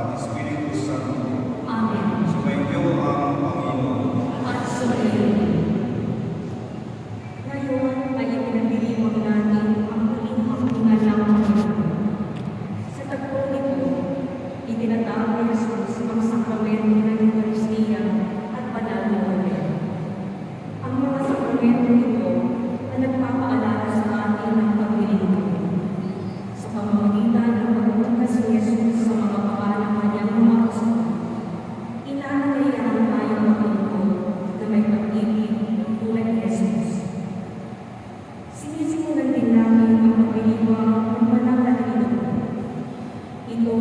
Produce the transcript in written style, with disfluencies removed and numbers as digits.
at Espiritu Santo. Amen. Sumainyo ang Panginoon. At sumayin. Ngayon ay ipinagdiriwang natin ang muling hapunan ng Panginoon. Sa tagpo nito, itinatawag ni Jesus ang sakramento ng Eucharistia at banal na Ordin. Ang mga sakramento nito ay nagpapaalala sa atin ng paglilingkod. Sa pamamagitan ng pagbukas ni Jesus sa mga paa ng kanyang mga apostol, inaanyayahan tayong maglingkod na may pag-ibig tulad ni Jesus. Sinisimulan din namin ang pagdiriwang ng banal na Trinidad. Ito